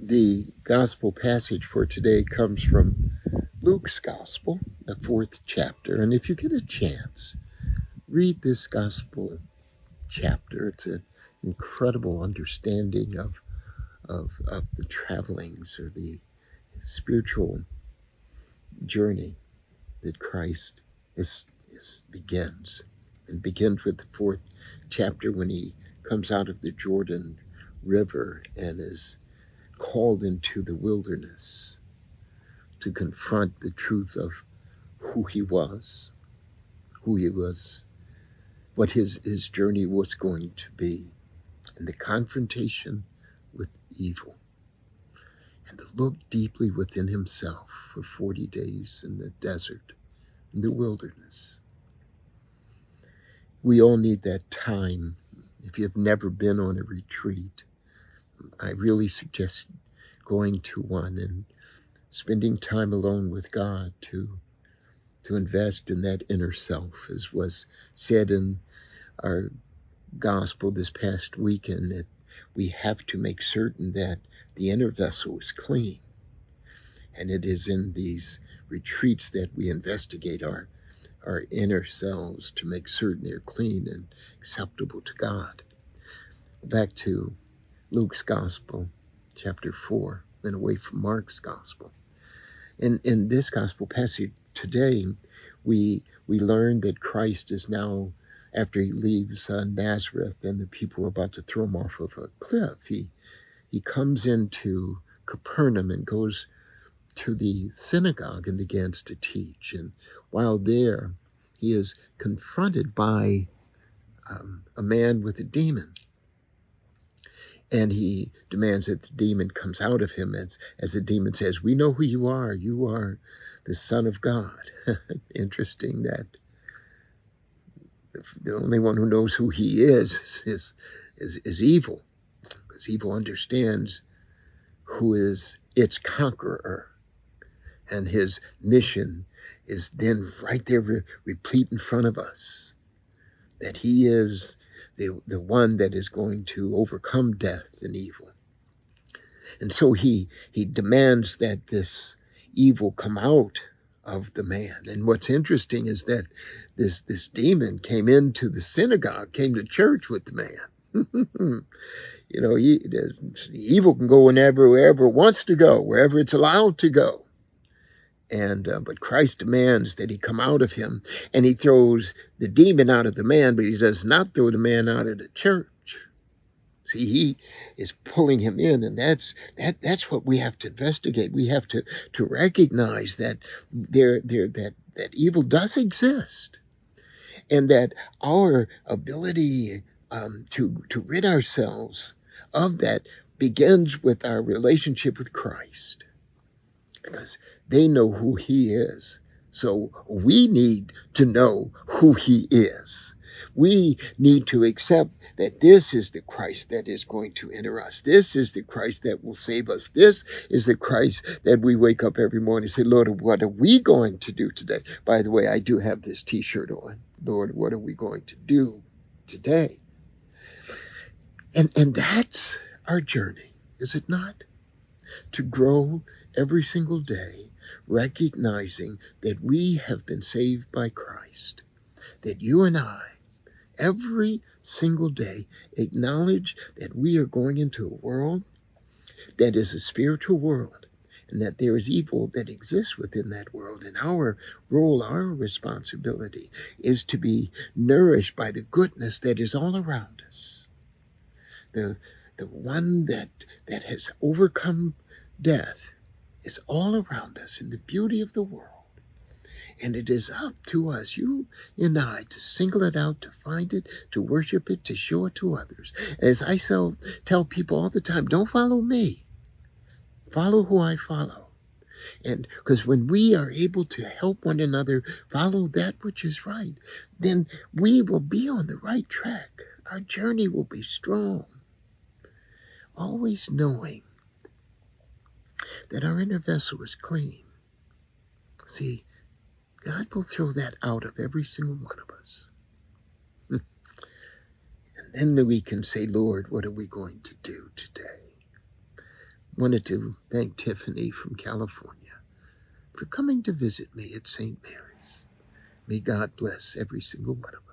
The gospel passage for today comes from Luke's gospel, the 4th chapter. And if you get a chance, read this gospel chapter. It's an incredible understanding of the travelings or the spiritual journey that Christ begins. And begins with the 4th chapter when he comes out of the Jordan River and is called into the wilderness to confront the truth of who he was, what his journey was going to be, and the confrontation with evil, and to look deeply within himself for 40 days in the desert, in the wilderness. We all need that time. If you've never been on a retreat, I really suggest going to one and spending time alone with God to invest in that inner self, as was said in our gospel this past weekend, that we have to make certain that the inner vessel is clean. And it is in these retreats that we investigate our inner selves to make certain they're clean and acceptable to God. Back to Luke's gospel, chapter 4, and away from Mark's gospel. In this gospel passage today, we learn that Christ is now, after he leaves Nazareth and the people are about to throw him off of a cliff, he comes into Capernaum and goes to the synagogue and begins to teach. And while there, he is confronted by a man with a demon. And he demands that the demon comes out of him as the demon says, "We know who you are. You are the Son of God." Interesting that the only one who knows who he is evil, because evil understands who is its conqueror. And his mission is then right there replete in front of us, that he is the one that is going to overcome death and evil. And so he demands that this evil come out of the man. And what's interesting is that this demon came into the synagogue, came to church with the man. Evil can go wherever it wants to go, wherever it's allowed to go. But Christ demands that he come out of him, and he throws the demon out of the man, but he does not throw the man out of the church. See, he is pulling him in, and that's what we have to investigate. We have to recognize that that evil does exist, and that our ability to rid ourselves of that begins with our relationship with Christ, because they know who he is. So we need to know who he is. We need to accept that this is the Christ that is going to enter us. This is the Christ that will save us. This is the Christ that we wake up every morning and say, "Lord, what are we going to do today?" By the way, I do have this t-shirt on. "Lord, what are we going to do today?" And that's our journey, is it not? To grow every single day, recognizing that we have been saved by Christ, that you and I, every single day, acknowledge that we are going into a world that is a spiritual world, and that there is evil that exists within that world. And our role, our responsibility, is to be nourished by the goodness that is all around us. The one that has overcome death is all around us in the beauty of the world. And it is up to us, you and I, to single it out, to find it, to worship it, to show it to others. As I tell people all the time, don't follow me. Follow who I follow. And because when we are able to help one another follow that which is right, then we will be on the right track. Our journey will be strong. Always knowing that our inner vessel is clean. See, God will throw that out of every single one of us. And then we can say, "Lord, what are we going to do today?" wanted to thank Tiffany from California for coming to visit me at St. Mary's. May God bless every single one of us.